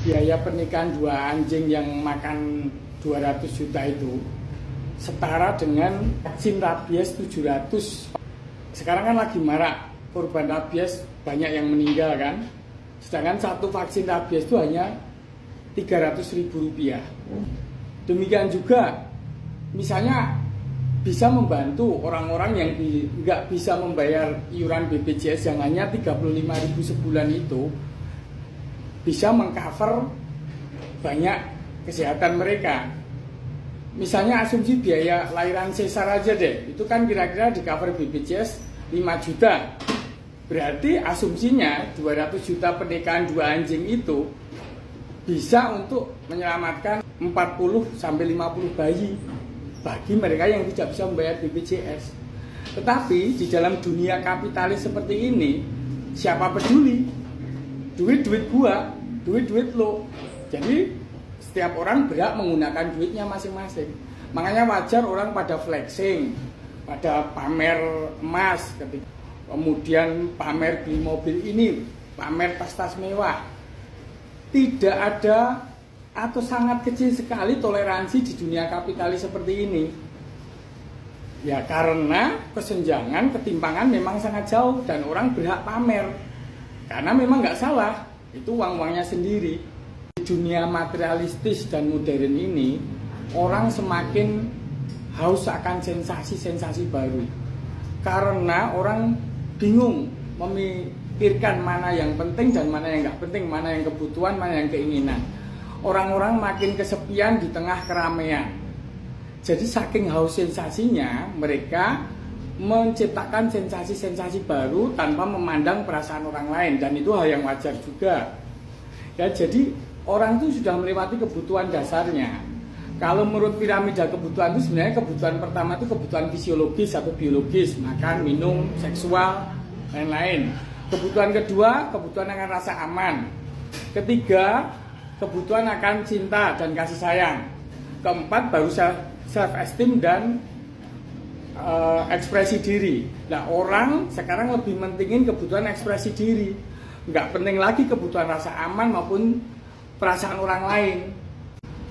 biaya pernikahan dua anjing yang makan 200 juta itu setara dengan vaksin rabies 700. Sekarang kan lagi marak korban rabies, banyak yang meninggal kan. Sedangkan satu vaksin rabies itu hanya Rp300.000. Demikian juga misalnya bisa membantu orang-orang yang nggak bisa membayar iuran BPJS yang hanya 35.000 sebulan itu, bisa mengcover banyak kesehatan mereka. Misalnya asumsi biaya lahiran sesar aja deh, itu kan kira-kira di cover BPJS 5 juta. Berarti asumsinya 200 juta pernikahan dua anjing itu bisa untuk menyelamatkan 40-50 bayi bagi mereka yang tidak bisa membayar BPJS. Tetapi di dalam dunia kapitalis seperti ini, siapa peduli? Duit gua, duit lo. Jadi setiap orang berhak menggunakan duitnya masing-masing. Makanya wajar orang pada flexing, pada pamer emas, kemudian pamer beli mobil ini, pamer tas-tas mewah. Tidak ada atau sangat kecil sekali toleransi di dunia kapitalis seperti ini. Ya karena kesenjangan, ketimpangan memang sangat jauh dan orang berhak pamer. Karena memang nggak salah, itu uang-uangnya sendiri. Di dunia materialistis dan modern ini, orang semakin haus akan sensasi-sensasi baru. Karena orang bingung memikirkan mana yang penting dan mana yang nggak penting, mana yang kebutuhan, mana yang keinginan. Orang-orang makin kesepian di tengah keramaian. Jadi saking haus sensasinya, mereka menciptakan sensasi-sensasi baru tanpa memandang perasaan orang lain, dan itu hal yang wajar juga. Ya, jadi orang itu sudah melewati kebutuhan dasarnya. Kalau menurut piramida kebutuhan itu sebenarnya kebutuhan pertama itu kebutuhan fisiologis atau biologis, makan, minum, seksual, lain-lain. Kebutuhan kedua, kebutuhan akan rasa aman. Ketiga, kebutuhan akan cinta dan kasih sayang. Keempat, baru self esteem dan ekspresi diri. Nah, orang sekarang lebih mentingin kebutuhan ekspresi diri, nggak penting lagi kebutuhan rasa aman maupun perasaan orang lain.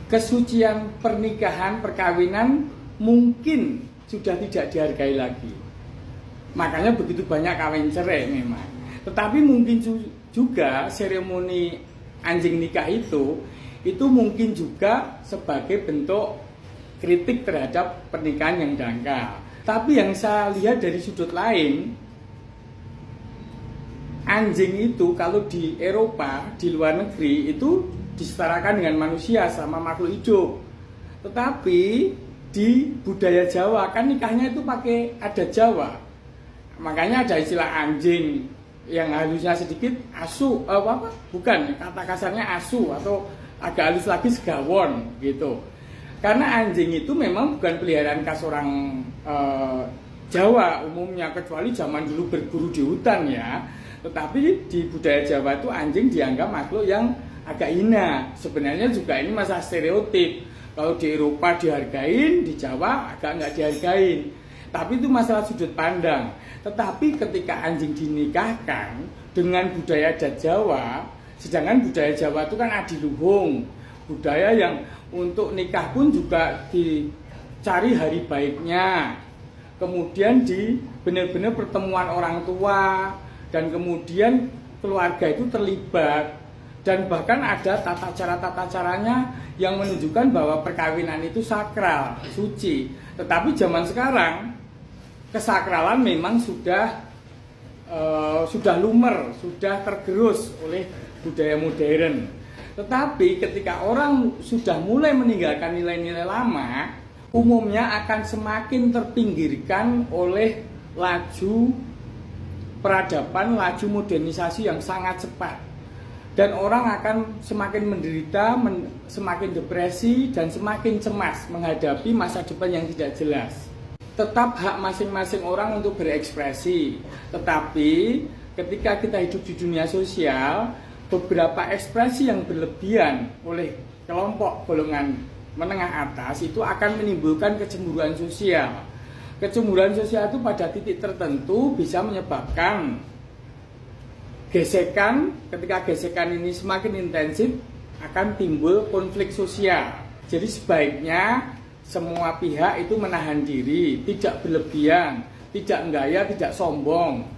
Kesucian pernikahan, perkawinan mungkin sudah tidak dihargai lagi. Makanya begitu banyak kawin cerai memang. Tetapi mungkin juga seremoni anjing nikah itu mungkin juga sebagai bentuk kritik terhadap pernikahan yang dangkal. Tapi yang saya lihat dari sudut lain, anjing itu kalau di Eropa, di luar negeri itu disetarakan dengan manusia sama makhluk hidup. Tetapi di budaya Jawa kan nikahnya itu pakai adat Jawa. Makanya ada istilah anjing yang halusnya sedikit asu, bukan, kata kasarnya asu atau agak halus lagi segawon gitu. Karena anjing itu memang bukan peliharaan khas orang Jawa umumnya, kecuali zaman dulu berburu di hutan ya. Tetapi di budaya Jawa itu anjing dianggap makhluk yang agak hina. Sebenarnya juga ini masalah stereotip. Kalau di Eropa dihargain, di Jawa agak nggak dihargain. Tapi itu masalah sudut pandang. Tetapi ketika anjing dinikahkan dengan budaya adat Jawa, sedangkan budaya Jawa itu kan adiluhung, budaya yang untuk nikah pun juga dicari hari baiknya, kemudian di benar-benar pertemuan orang tua, dan kemudian keluarga itu terlibat, dan bahkan ada tata caranya yang menunjukkan bahwa perkawinan itu sakral, suci. Tetapi zaman sekarang kesakralan memang sudah lumer, sudah tergerus oleh budaya modern. Tetapi ketika orang sudah mulai meninggalkan nilai-nilai lama, umumnya akan semakin terpinggirkan oleh laju peradaban, laju modernisasi yang sangat cepat. Dan orang akan semakin menderita, semakin depresi, dan semakin cemas menghadapi masa depan yang tidak jelas. Tetap hak masing-masing orang untuk berekspresi. Tetapi ketika kita hidup di dunia sosial, beberapa ekspresi yang berlebihan oleh kelompok golongan menengah atas itu akan menimbulkan kecemburuan sosial. Kecemburuan sosial itu pada titik tertentu bisa menyebabkan gesekan. Ketika gesekan ini semakin intensif, akan timbul konflik sosial. Jadi sebaiknya semua pihak itu menahan diri, tidak berlebihan, tidak gaya, tidak sombong.